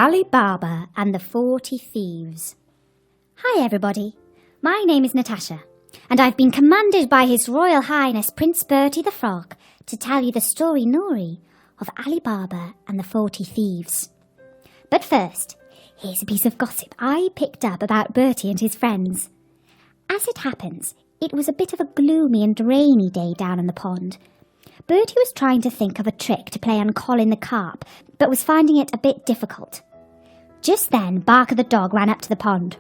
AliBaba and the 40 Thieves. Hi everybody, my name is Natasha, and I've been commanded by His Royal Highness Prince Bertie the Frog to tell you the story Nori of AliBaba and the 40 Thieves. But first, here's a piece of gossip I picked up about Bertie and his friends. As it happens, it was a bit of a gloomy and rainy day down in the pond. Bertie was trying to think of a trick to play on Colin the carp, but was finding it a bit difficult. Just then, Barker the dog ran up to the pond.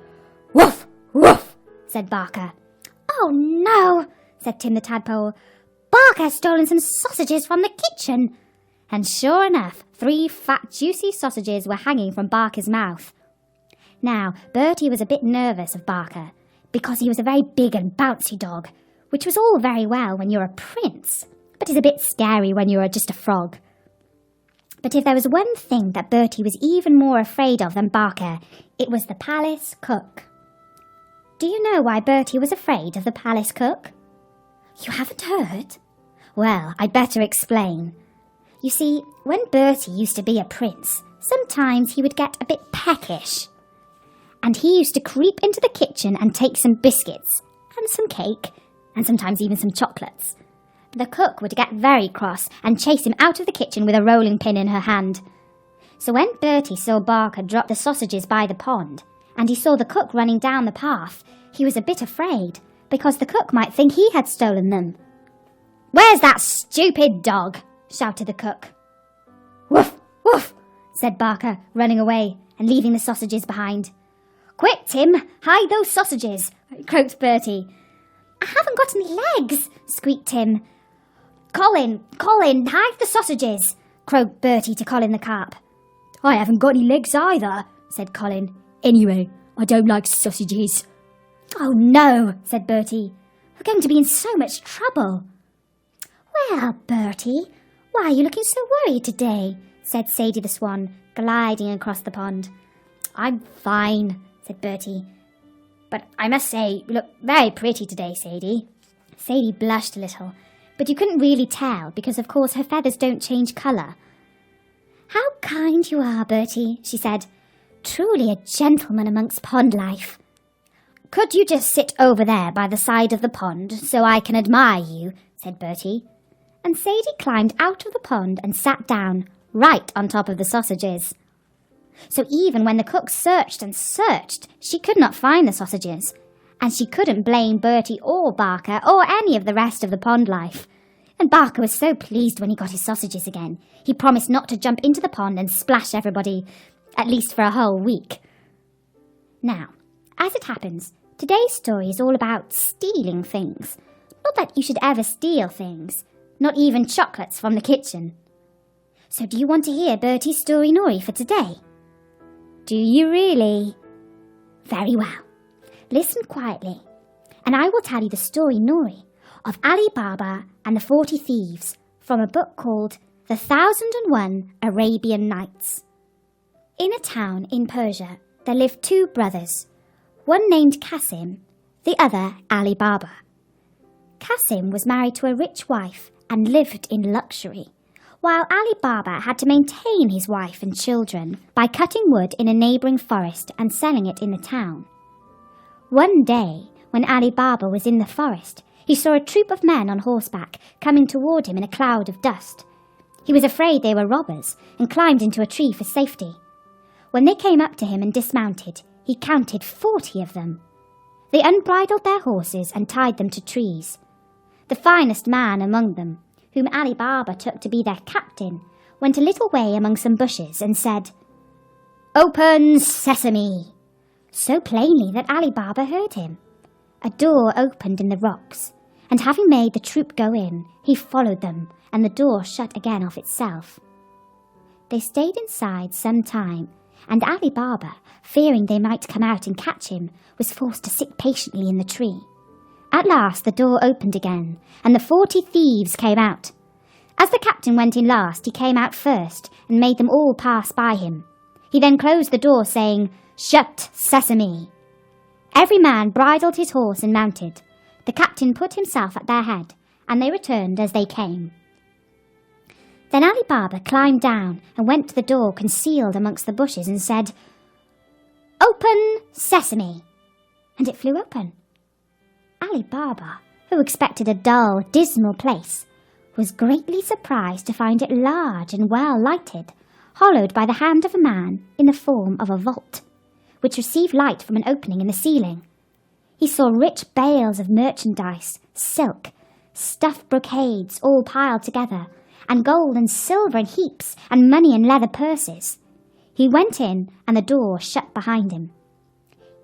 "Woof, woof," said Barker. "Oh no," said Tim the tadpole. "Barker has stolen some sausages from the kitchen." And sure enough, 3 fat, juicy sausages were hanging from Barker's mouth. Now, Bertie was a bit nervous of Barker, because he was a very big and bouncy dog, which was all very well when you're a prince, but is a bit scary when you're just a frog. But if there was one thing that Bertie was even more afraid of than Barker, it was the palace cook. Do you know why Bertie was afraid of the palace cook? You haven't heard? Well, I'd better explain. You see, when Bertie used to be a prince, sometimes he would get a bit peckish. And he used to creep into the kitchen and take some biscuits, and some cake, and sometimes even some chocolates. The cook would get very cross and chase him out of the kitchen with a rolling pin in her hand. So when Bertie saw Barker drop the sausages by the pond, and he saw the cook running down the path, he was a bit afraid, because the cook might think he had stolen them. "Where's that stupid dog?" shouted the cook. "Woof, woof," said Barker, running away and leaving the sausages behind. "Quick, Tim, hide those sausages," croaked Bertie. "I haven't got any legs," squeaked Tim. Colin, hide the sausages," croaked Bertie to Colin the carp. "I haven't got any legs either," said Colin. "Anyway, I don't like sausages." "Oh no," said Bertie. "We're going to be in so much trouble." "Well, Bertie, why are you looking so worried today?" said Sadie the swan, gliding across the pond. "I'm fine," said Bertie. "But I must say, you look very pretty today, Sadie." Sadie blushed a little, but you couldn't really tell because, of course, her feathers don't change colour. "How kind you are, Bertie," she said. "Truly a gentleman amongst pond life." "Could you just sit over there by the side of the pond so I can admire you?" said Bertie. And Sadie climbed out of the pond and sat down right on top of the sausages. So even when the cook searched and searched, she could not find the sausages, and she couldn't blame Bertie or Barker or any of the rest of the pond life. And Barker was so pleased when he got his sausages again, he promised not to jump into the pond and splash everybody, at least for a whole week. Now, as it happens, today's story is all about stealing things. Not that you should ever steal things, not even chocolates from the kitchen. So do you want to hear Bertie's story Nori for today? Do you really? Very well. Listen quietly, and I will tell you the story Nori of AliBaba and the 40 Thieves from a book called The 1001 Arabian Nights. In a town in Persia, there lived 2 brothers, one named Cassim, the other AliBaba. Cassim was married to a rich wife and lived in luxury, while AliBaba had to maintain his wife and children by cutting wood in a neighbouring forest and selling it in the town. One day, when AliBaba was in the forest, he saw a troop of men on horseback coming toward him in a cloud of dust. He was afraid they were robbers and climbed into a tree for safety. When they came up to him and dismounted, he counted 40 of them. They unbridled their horses and tied them to trees. The finest man among them, whom AliBaba took to be their captain, went a little way among some bushes and said, "Open sesame!" so plainly that AliBaba heard him. A door opened in the rocks, and having made the troop go in, he followed them, and the door shut again of itself. They stayed inside some time, and AliBaba, fearing they might come out and catch him, was forced to sit patiently in the tree. At last the door opened again, and the 40 thieves came out. As the captain went in last, he came out first, and made them all pass by him. He then closed the door, saying, "Shut, sesame!" Every man bridled his horse and mounted. The captain put himself at their head, and they returned as they came. Then AliBaba climbed down and went to the door concealed amongst the bushes and said, "Open, sesame!" And it flew open. AliBaba, who expected a dull, dismal place, was greatly surprised to find it large and well lighted, hollowed by the hand of a man in the form of a vault, which received light from an opening in the ceiling. He saw rich bales of merchandise, silk, stuffed brocades all piled together, and gold and silver in heaps, and money in leather purses. He went in, and the door shut behind him.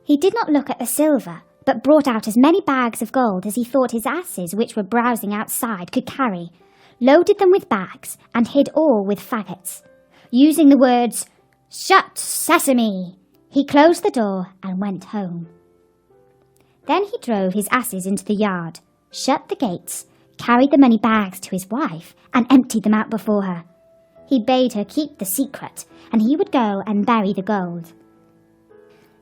He did not look at the silver, but brought out as many bags of gold as he thought his asses, which were browsing outside, could carry, loaded them with bags, and hid all with faggots. Using the words, "Shut, sesame!" he closed the door and went home. Then he drove his asses into the yard, shut the gates, carried the money bags to his wife, and emptied them out before her. He bade her keep the secret, and he would go and bury the gold.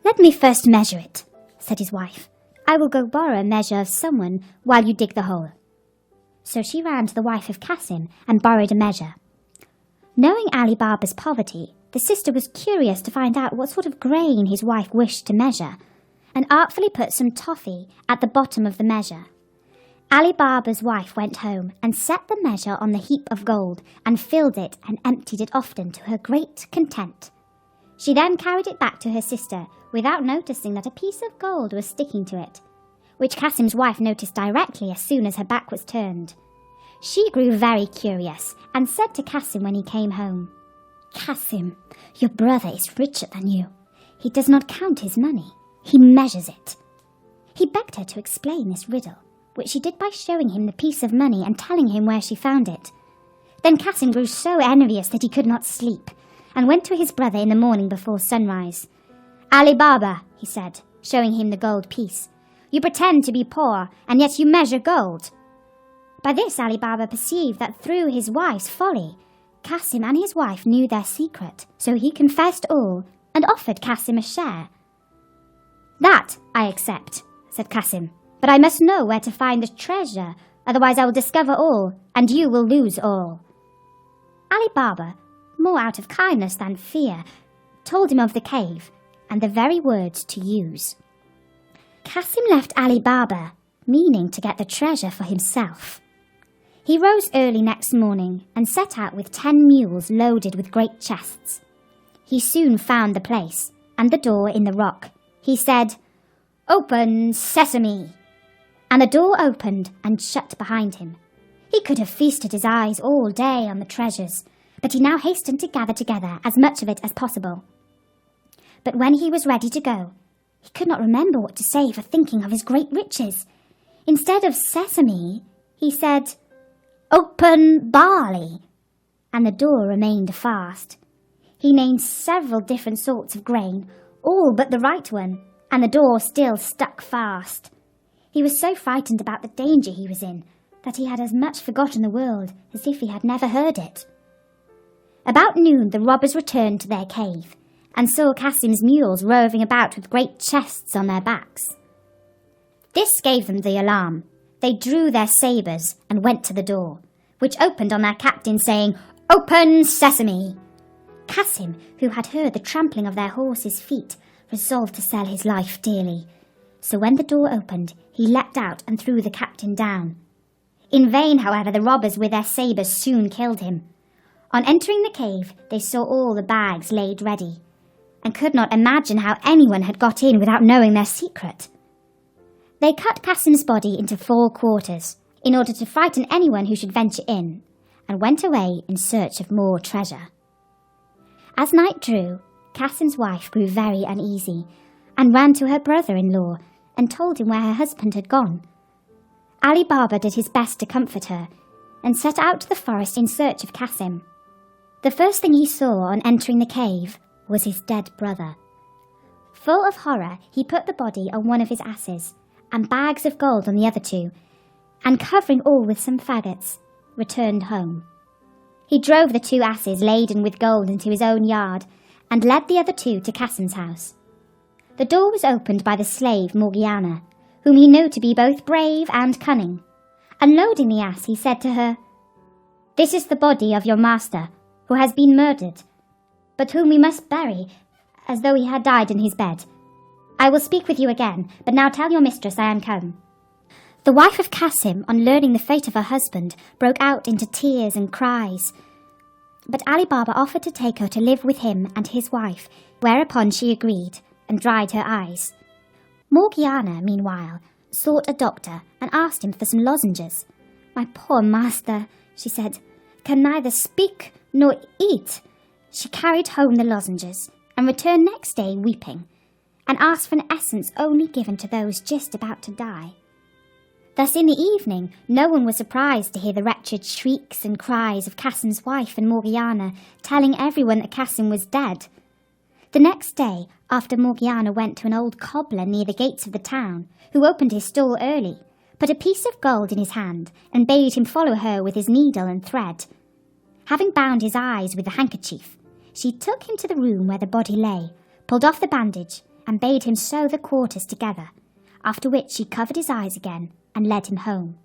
"Let me first measure it," said his wife. "I will go borrow a measure of someone while you dig the hole." So she ran to the wife of Cassim and borrowed a measure. Knowing AliBaba's poverty, the sister was curious to find out what sort of grain his wife wished to measure, and artfully put some toffee at the bottom of the measure. AliBaba's wife went home and set the measure on the heap of gold and filled it and emptied it often to her great content. She then carried it back to her sister without noticing that a piece of gold was sticking to it, which Cassim's wife noticed directly as soon as her back was turned. She grew very curious and said to Cassim when he came home, "Cassim, your brother is richer than you. He does not count his money, he measures it." He begged her to explain this riddle, which she did by showing him the piece of money and telling him where she found it. Then Cassim grew so envious that he could not sleep, and went to his brother in the morning before sunrise. "AliBaba," he said, showing him the gold piece, "you pretend to be poor, and yet you measure gold." By this AliBaba perceived that through his wife's folly, Cassim and his wife knew their secret, so he confessed all, and offered Cassim a share. "That I accept," said Cassim, "but I must know where to find the treasure, otherwise I will discover all, and you will lose all." AliBaba, more out of kindness than fear, told him of the cave, and the very words to use. Cassim left AliBaba, meaning to get the treasure for himself. He rose early next morning and set out with 10 mules loaded with great chests. He soon found the place, and the door in the rock. He said, "Open, sesame!" And the door opened and shut behind him. He could have feasted his eyes all day on the treasures, but he now hastened to gather together as much of it as possible. But when he was ready to go, he could not remember what to say for thinking of his great riches. Instead of sesame, he said, "Open, barley!" And the door remained fast. He named several different sorts of grain, all but the right one, and the door still stuck fast. He was so frightened about the danger he was in that he had as much forgotten the world as if he had never heard it. About noon the robbers returned to their cave, and saw Cassim's mules roving about with great chests on their backs. This gave them the alarm. They drew their sabres and went to the door, which opened on their captain, saying, "Open, sesame!" Cassim, who had heard the trampling of their horses' feet, resolved to sell his life dearly. So when the door opened, he leapt out and threw the captain down. In vain, however, the robbers with their sabres soon killed him. On entering the cave, they saw all the bags laid ready, and could not imagine how anyone had got in without knowing their secret. They cut Cassim's body into 4 quarters, in order to frighten anyone who should venture in, and went away in search of more treasure. As night drew, Cassim's wife grew very uneasy, and ran to her brother-in-law, and told him where her husband had gone. AliBaba did his best to comfort her, and set out to the forest in search of Cassim. The first thing he saw on entering the cave was his dead brother. Full of horror, he put the body on one of his asses, and bags of gold on the other 2, and covering all with some faggots, returned home. He drove the 2 asses laden with gold into his own yard, and led the other 2 to Cassim's house. The door was opened by the slave Morgiana, whom he knew to be both brave and cunning. Unloading the ass, he said to her, "This is the body of your master, who has been murdered, but whom we must bury as though he had died in his bed. I will speak with you again, but now tell your mistress I am come." The wife of Cassim, on learning the fate of her husband, broke out into tears and cries. But AliBaba offered to take her to live with him and his wife, whereupon she agreed and dried her eyes. Morgiana, meanwhile, sought a doctor and asked him for some lozenges. "My poor master," she said, "can neither speak nor eat." She carried home the lozenges and returned next day weeping, and asked for an essence only given to those just about to die. Thus in the evening no one was surprised to hear the wretched shrieks and cries of Cassim's wife and Morgiana, telling everyone that Cassim was dead. The next day, after Morgiana went to an old cobbler near the gates of the town, who opened his stall early, put a piece of gold in his hand, and bade him follow her with his needle and thread. Having bound his eyes with a handkerchief, she took him to the room where the body lay, pulled off the bandage, and bade him sew the quarters together, after which she covered his eyes again and led him home.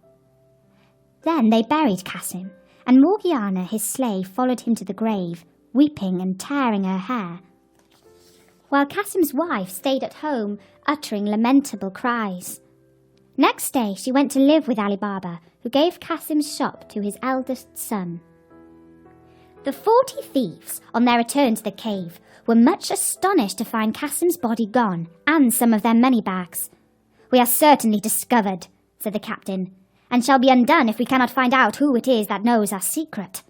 Then they buried Cassim, and Morgiana, his slave, followed him to the grave, weeping and tearing her hair, while Cassim's wife stayed at home, uttering lamentable cries. Next day she went to live with AliBaba, who gave Cassim's shop to his eldest son. The 40 thieves, on their return to the cave, were much astonished to find Cassim's body gone, and some of their money bags. "We are certainly discovered," said the captain, "and shall be undone if we cannot find out who it is that knows our secret.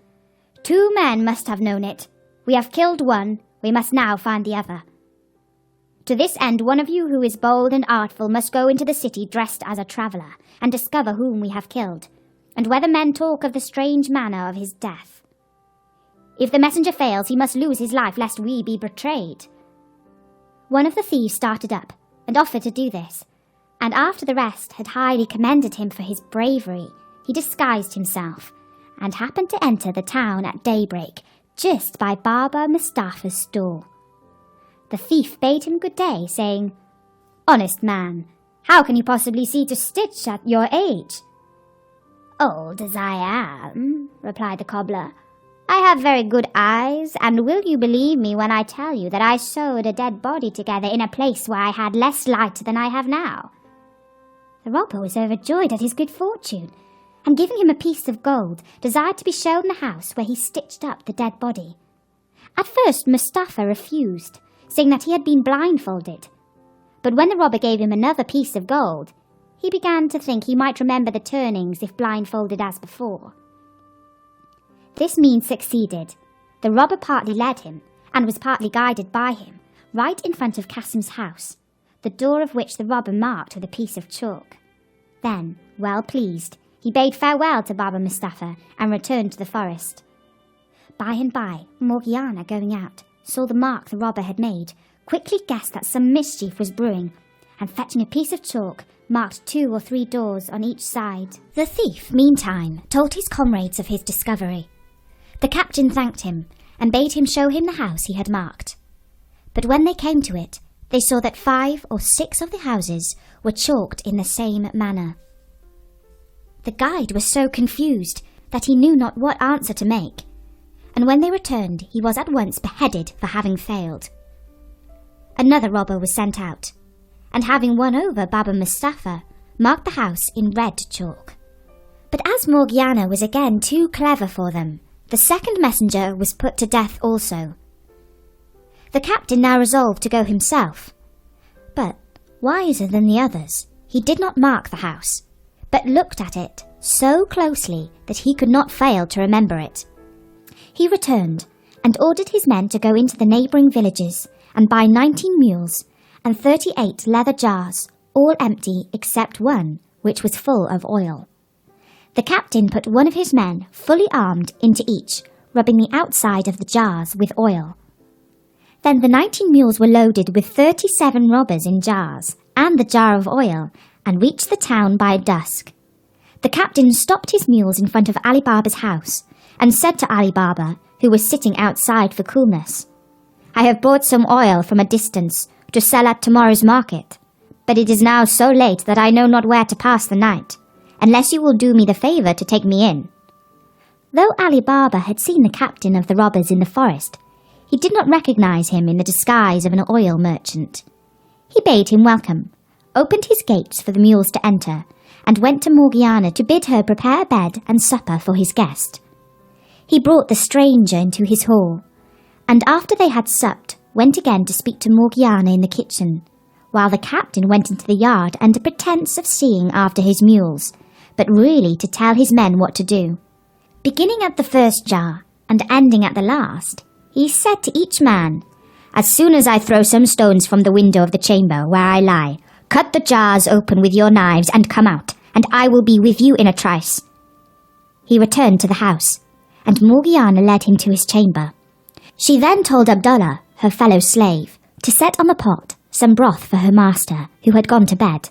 2 men must have known it. We have killed one, we must now find the other. To this end, one of you who is bold and artful must go into the city dressed as a traveller, and discover whom we have killed, and whether men talk of the strange manner of his death. If the messenger fails, he must lose his life, lest we be betrayed." One of the thieves started up, and offered to do this, and after the rest had highly commended him for his bravery, he disguised himself, and happened to enter the town at daybreak, just by Baba Mustapha's door. The thief bade him good day, saying, "Honest man, how can you possibly see to stitch at your age?" "Old as I am," replied the cobbler, "I have very good eyes, and will you believe me when I tell you that I sewed a dead body together in a place where I had less light than I have now?" The robber was overjoyed at his good fortune, and giving him a piece of gold, desired to be shown the house where he stitched up the dead body. At first Mustapha refused, saying that he had been blindfolded, but when the robber gave him another piece of gold, he began to think he might remember the turnings if blindfolded as before. This means succeeded. The robber partly led him, and was partly guided by him, right in front of Cassim's house, the door of which the robber marked with a piece of chalk. Then, well pleased, he bade farewell to Baba Mustapha and returned to the forest. By and by, Morgiana, going out, saw the mark the robber had made, quickly guessed that some mischief was brewing, and fetching a piece of chalk, marked 2 or 3 doors on each side. The thief, meantime, told his comrades of his discovery. The captain thanked him, and bade him show him the house he had marked. But when they came to it, they saw that 5 or 6 of the houses were chalked in the same manner. The guide was so confused that he knew not what answer to make, and when they returned he was at once beheaded for having failed. Another robber was sent out, and having won over Baba Mustapha, marked the house in red chalk. But as Morgiana was again too clever for them, the second messenger was put to death also. The captain now resolved to go himself, but, wiser than the others, he did not mark the house, but looked at it so closely that he could not fail to remember it. He returned, and ordered his men to go into the neighbouring villages and buy 19 mules and 38 leather jars, all empty except one, which was full of oil. The captain put one of his men, fully armed, into each, rubbing the outside of the jars with oil. Then the 19 mules were loaded with 37 robbers in jars, and the jar of oil, and reached the town by dusk. The captain stopped his mules in front of AliBaba's house, and said to AliBaba, who was sitting outside for coolness, "I have brought some oil from a distance to sell at tomorrow's market, but it is now so late that I know not where to pass the night, unless you will do me the favour to take me in." Though AliBaba had seen the captain of the robbers in the forest, he did not recognize him in the disguise of an oil merchant. He bade him welcome, opened his gates for the mules to enter, and went to Morgiana to bid her prepare bed and supper for his guest. He brought the stranger into his hall, and after they had supped, went again to speak to Morgiana in the kitchen, while the captain went into the yard under pretence of seeing after his mules, but really to tell his men what to do. Beginning at the first jar, and ending at the last, he said to each man, "As soon as I throw some stones from the window of the chamber where I lie, cut the jars open with your knives and come out, and I will be with you in a trice." He returned to the house, and Morgiana led him to his chamber. She then told Abdullah, her fellow slave, to set on the pot some broth for her master, who had gone to bed.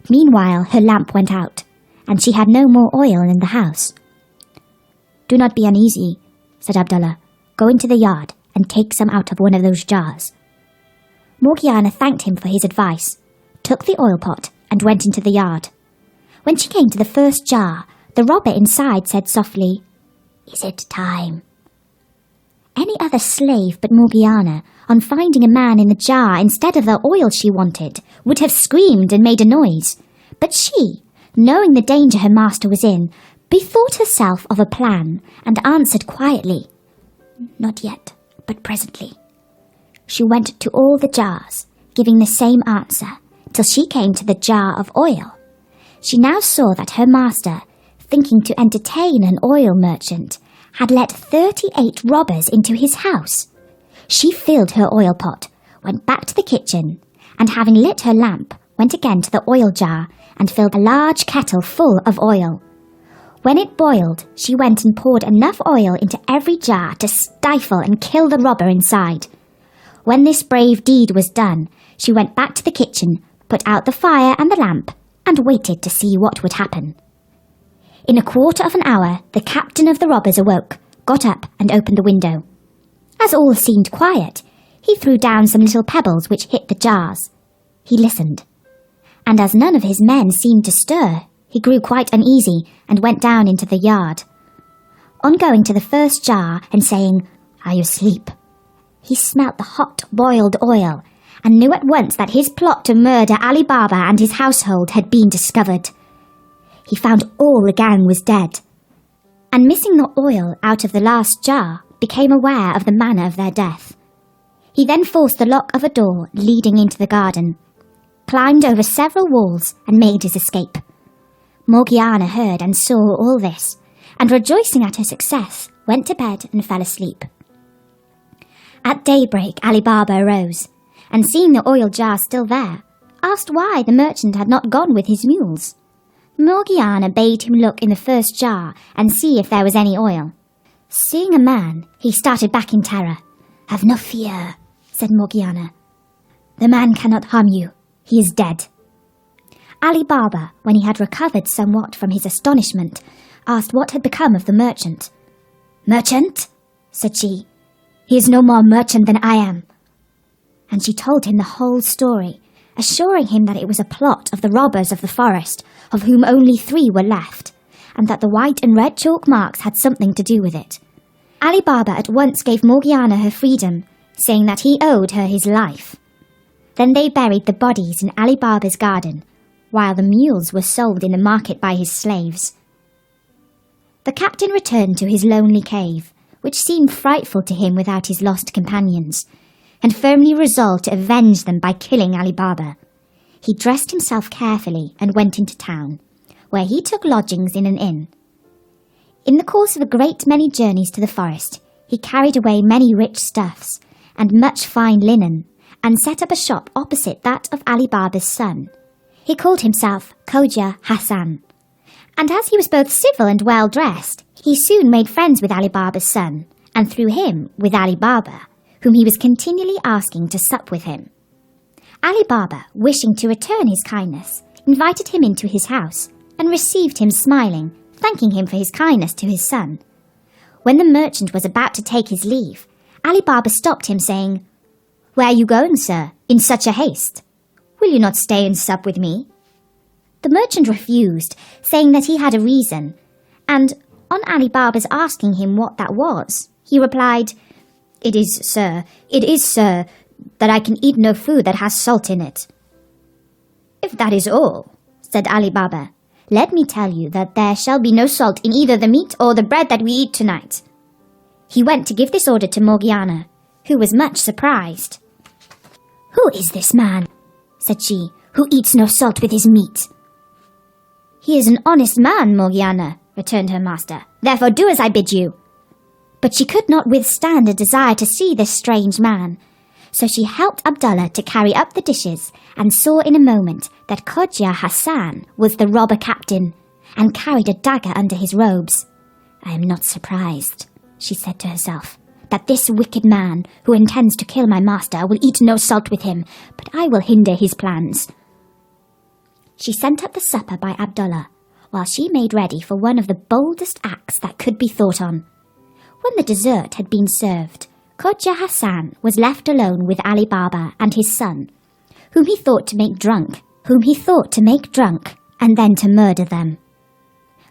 Meanwhile her lamp went out, and she had no more oil in the house. "Do not be uneasy," said Abdullah. "Go into the yard and take some out of one of those jars." Morgiana thanked him for his advice, took the oil pot, and went into the yard. When she came to the first jar, the robber inside said softly, "Is it time?" Any other slave but Morgiana, on finding a man in the jar instead of the oil she wanted, would have screamed and made a noise. But she, knowing the danger her master was in, bethought herself of a plan, and answered quietly, "Not yet, but presently." She went to all the jars, giving the same answer, till she came to the jar of oil. She now saw that her master, thinking to entertain an oil merchant, had let 38 robbers into his house. She filled her oil pot, went back to the kitchen, and having lit her lamp, went again to the oil jar and filled a large kettle full of oil. When it boiled, she went and poured enough oil into every jar to stifle and kill the robber inside. When this brave deed was done, she went back to the kitchen, put out the fire and the lamp, and waited to see what would happen. In a quarter of an hour, the captain of the robbers awoke, got up, and opened the window. As all seemed quiet, he threw down some little pebbles which hit the jars. He listened, and as none of his men seemed to stir, he grew quite uneasy and went down into the yard. On going to the first jar and saying, "Are you asleep?" he smelt the hot boiled oil and knew at once that his plot to murder AliBaba and his household had been discovered. He found all the gang was dead, and missing the oil out of the last jar, became aware of the manner of their death. He then forced the lock of a door leading into the garden, climbed over several walls, and made his escape. Morgiana heard and saw all this, and rejoicing at her success, went to bed and fell asleep. At daybreak AliBaba arose, and seeing the oil jar still there, asked why the merchant had not gone with his mules. Morgiana bade him look in the first jar and see if there was any oil. Seeing a man, he started back in terror. "Have no fear," said Morgiana. "The man cannot harm you. He is dead." AliBaba, when he had recovered somewhat from his astonishment, asked what had become of the merchant. "Merchant?" said she. "He is no more merchant than I am." And she told him the whole story, assuring him that it was a plot of the robbers of the forest, of whom only 3 were left, and that the white and red chalk marks had something to do with it. AliBaba at once gave Morgiana her freedom, saying that he owed her his life. Then they buried the bodies in AliBaba's garden, while the mules were sold in the market by his slaves. The captain returned to his lonely cave, which seemed frightful to him without his lost companions, and firmly resolved to avenge them by killing AliBaba. He dressed himself carefully and went into town, where he took lodgings in an inn. In the course of a great many journeys to the forest, he carried away many rich stuffs and much fine linen, and set up a shop opposite that of AliBaba's son. He called himself Khoja Hassan, and as he was both civil and well-dressed, he soon made friends with AliBaba's son, and through him with AliBaba, whom he was continually asking to sup with him. AliBaba, wishing to return his kindness, invited him into his house, and received him smiling, thanking him for his kindness to his son. When the merchant was about to take his leave, AliBaba stopped him, saying, "Where are you going, sir, in such a haste? Will you not stay and sup with me?" The merchant refused, saying that he had a reason, and, on AliBaba's asking him what that was, he replied, "It is, sir, that I can eat no food that has salt in it." "If that is all," said AliBaba, "let me tell you that there shall be no salt in either the meat or the bread that we eat tonight." He went to give this order to Morgiana, who was much surprised. "Who is this man," said she, "who eats no salt with his meat?" "He is an honest man, Morgiana," returned her master. "Therefore do as I bid you." But she could not withstand a desire to see this strange man, so she helped Abdullah to carry up the dishes and saw in a moment that Khoja Hassan was the robber captain and carried a dagger under his robes. "I am not surprised," she said to herself, "that this wicked man who intends to kill my master will eat no salt with him, but I will hinder his plans." She sent up the supper by Abdullah, while she made ready for one of the boldest acts that could be thought on. When the dessert had been served, Khoja Hassan was left alone with AliBaba and his son, whom he thought to make drunk, and then to murder them.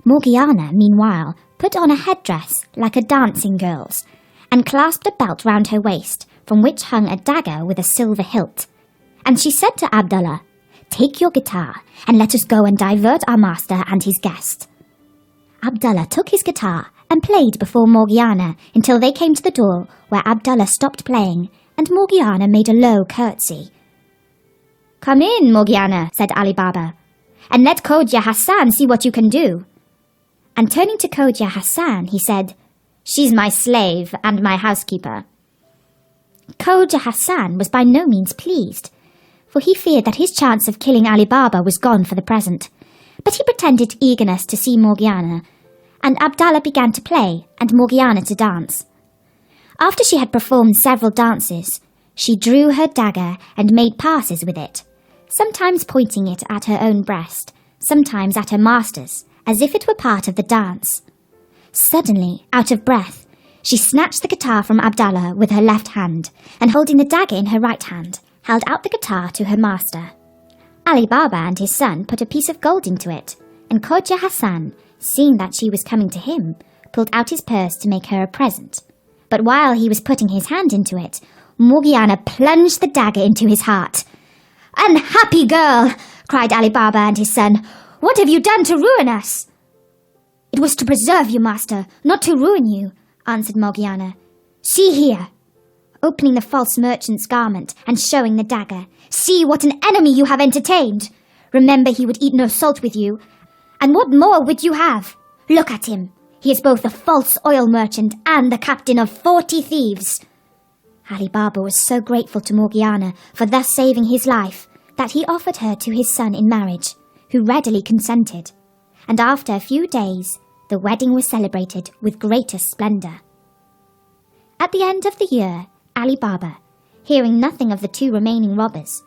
Morgiana, meanwhile, put on a headdress like a dancing girl's, and clasped a belt round her waist, from which hung a dagger with a silver hilt. And she said to Abdullah, "Take your guitar, and let us go and divert our master and his guest." Abdullah took his guitar and played before Morgiana until they came to the door, where Abdullah stopped playing, and Morgiana made a low curtsy. "Come in, Morgiana," said AliBaba, "and let Khoja Hassan see what you can do." And turning to Khoja Hassan, he said, "She's my slave and my housekeeper." Khoja Hassan was by no means pleased, for he feared that his chance of killing AliBaba was gone for the present, but he pretended eagerness to see Morgiana, and Abdullah began to play and Morgiana to dance. After she had performed several dances, she drew her dagger and made passes with it, sometimes pointing it at her own breast, sometimes at her master's, as if it were part of the dance. Suddenly, out of breath, she snatched the guitar from Abdullah with her left hand, and holding the dagger in her right hand, held out the guitar to her master. AliBaba and his son put a piece of gold into it, and Khoja Hassan, seeing that she was coming to him, pulled out his purse to make her a present. But while he was putting his hand into it, Morgiana plunged the dagger into his heart. "Unhappy girl!" cried AliBaba and his son. "What have you done to ruin us?" "It was to preserve you, master, not to ruin you," answered Morgiana. "See here." Opening the false merchant's garment and showing the dagger, "See what an enemy you have entertained! Remember he would eat no salt with you. And what more would you have? Look at him. He is both the false oil merchant and the captain of 40 thieves." AliBaba was so grateful to Morgiana for thus saving his life that he offered her to his son in marriage, who readily consented. And after a few days, the wedding was celebrated with greatest splendour. At the end of the year, AliBaba, hearing nothing of the 2 remaining robbers,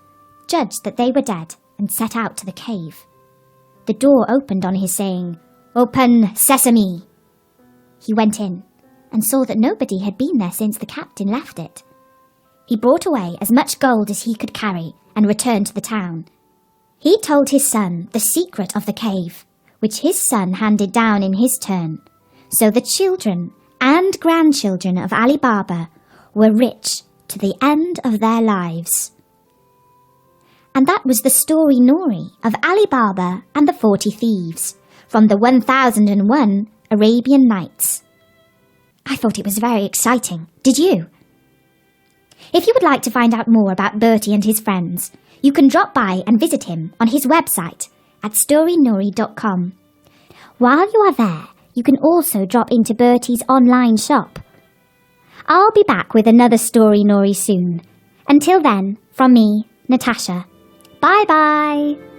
judged that they were dead and set out to the cave. The door opened on his saying, "Open, sesame!" He went in and saw that nobody had been there since the captain left it. He brought away as much gold as he could carry and returned to the town. He told his son the secret of the cave, which his son handed down in his turn, so the children and grandchildren of AliBaba were rich to the end of their lives. And that was the story Nori of AliBaba and the 40 Thieves from the 1001 Arabian Nights. I thought it was very exciting. Did you? If you would like to find out more about Bertie and his friends, you can drop by and visit him on his website at storynori.com. While you are there, you can also drop into Bertie's online shop. I'll be back with another Story Nori soon. Until then, from me, Natasha. Bye-bye!